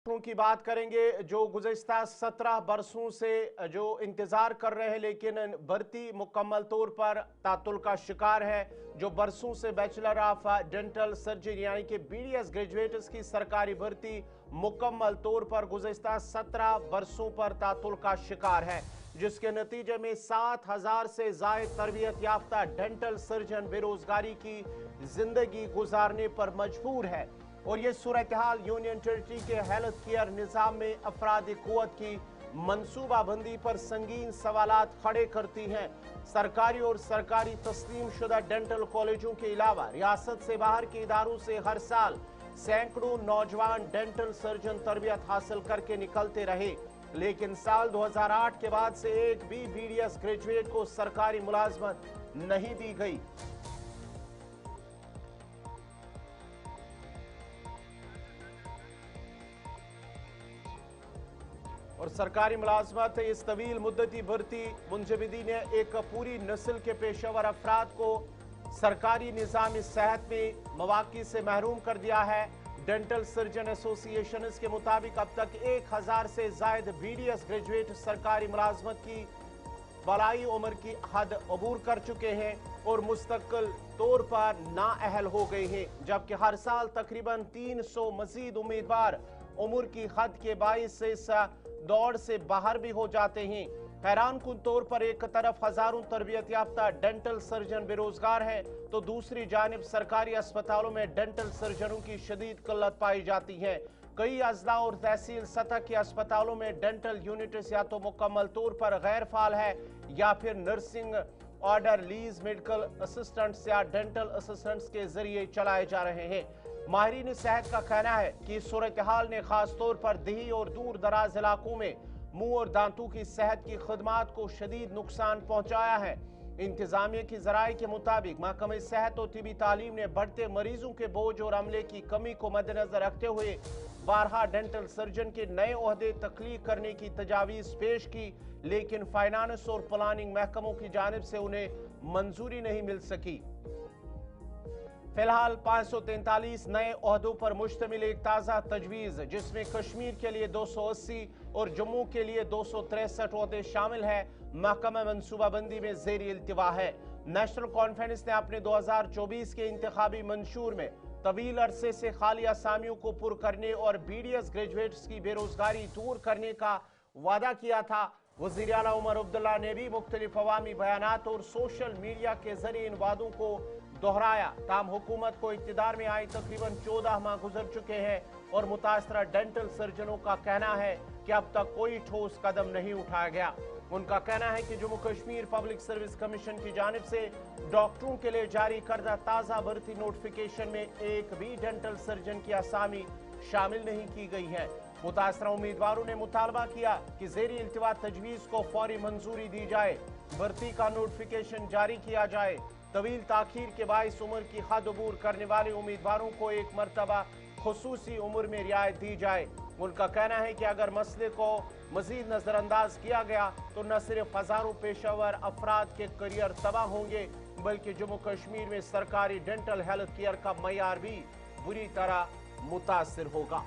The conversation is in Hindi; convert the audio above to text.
डॉक्टरों की बात करेंगे जो गुज़िश्ता 17 बरसों से जो इंतजार कर रहे हैं, लेकिन भर्ती मुकम्मल तौर पर तातुल का शिकार है। जो बरसों से बैचलर ऑफ डेंटल सर्जरी यानी कि BDS ग्रेजुएट्स की सरकारी भर्ती मुकम्मल तौर पर गुज़िश्ता 17 बरसों पर तातुल का शिकार है, जिसके नतीजे में 7,000 से ज़ायद तरबियत याफ्ता डेंटल सर्जन बेरोजगारी की जिंदगी गुजारने पर मजबूर है। और ये सूरत हाल यूनियन टेरिटरी के हेल्थ केयर निज़ाम में अफराद क़ुव्वत की मनसूबाबंदी पर संगीन सवालात खड़े करती हैं। सरकारी और सरकारी तस्लीम शुदा डेंटल कॉलेजों के अलावा रियासत से बाहर के इदारों से हर साल सैकड़ों नौजवान डेंटल सर्जन तरबियत हासिल करके निकलते रहे, लेकिन साल 2008 के बाद से एक भी BDS ग्रेजुएट को सरकारी मुलाजमत नहीं दी गई। और सरकारी मुलाजमत इस तवील मुद्दती भर्ती मुंजमदी ने एक पूरी नस्ल के पेशेवर अफराद को सरकारी निज़ाम सेहत में मौक़े से महरूम कर दिया है। डेंटल सर्जन एसोसिएशन के मुताबिक अब तक 1,000 से ज़ायद BDS ग्रेजुएट सरकारी मुलाजमत की बलाई उम्र की हद अबूर कर चुके हैं और मुस्तकिल तौर पर नाअहल हो गए हैं, जबकि हर साल तकरीबन 300 मजीद उम्मीदवार उम्र की हद के बाइस से इस दौड़ से बाहर भी हो जाते हैं। हैरान कुन तौर पर एक तरफ हजारों तरबियत याफ्ता डेंटल सर्जन बेरोजगार हैं, तो दूसरी जानिब सरकारी अस्पतालों में डेंटल सर्जनों की शदीद किल्लत पाई जाती है। कई अजला और तहसील सतह के अस्पतालों में डेंटल यूनिट्स या तो मुकम्मल तौर पर गैर फाल है या फिर nursing order lease medical assistants या डेंटल असिस्टेंट्स के जरिए चलाए जा रहे हैं। माहिरीन सेहत का कहना है कि सूरत हाल ने खास तौर पर देही और दूर दराज इलाकों में मुंह और दांतों की सेहत की खदमात को शदीद नुकसान पहुंचाया है। इंतजामिया की जराये के मुताबिक महकमे सेहत और तिबी तालीम ने बढ़ते मरीजों के बोझ और अमले की कमी को मद्देनजर रखते हुए बारहा डेंटल सर्जन के नए ओहदे तख्लीक करने की तजावीज़ पेश की, लेकिन फाइनेंस और प्लानिंग महकमों की जानिब से उन्हें मंजूरी नहीं मिल सकी। फिलहाल 543 नए ओहदों पर मुश्तमिल एक ताज़ा तजवीज़, जिसमें कश्मीर के लिए 280 और जम्मू के लिए 263 ओहदे शामिल है, महकमा मनसूबाबंदी में ज़ेरी इल्तिवा है। नेशनल कॉन्फ्रेंस ने अपने 2024 के इंतखाबी मंशूर में तवील अरसे से खाली असामियों को पुर करने और BDS ग्रेजुएट्स की बेरोजगारी दूर करने का वादा किया था। वज़ीर आला उमर अब्दुल्ला ने भी मुख्तलिफ अवामी बयानात और सोशल मीडिया के जरिए इन वादों को दोहराया। ताम हुकूमत को इक़्तिदार में आए तकरीबन 14 माह गुजर चुके हैं और मुतासरा डेंटल सर्जनों का कहना है कि अब तक कोई ठोस कदम नहीं उठाया गया। उनका कहना है कि Jammu Kashmir public service commission की जानिब से डॉक्टरों के लिए जारी करदा ताज़ा भर्ती नोटिफिकेशन में एक भी डेंटल सर्जन की असामी शामिल नहीं की गई है। मुतासरा उम्मीदवारों ने मुतालबा किया कि ज़ेरी इल्तिवा तजवीज़ को फौरी मंजूरी दी जाए, भर्ती का नोटिफिकेशन जारी किया जाए। तवील ताखीर के बाइस उम्र की हद अबूर करने वाले उम्मीदवारों को एक मरतबा खुसूसी उम्र में रियायत दी जाए। उनका कहना है कि अगर मसले को मजीद नजरअंदाज किया गया तो न सिर्फ हजारों पेशेवर अफराद के करियर तबाह होंगे, बल्कि जम्मू कश्मीर में सरकारी डेंटल हेल्थ केयर का मयार भी बुरी तरह मुतासिर होगा।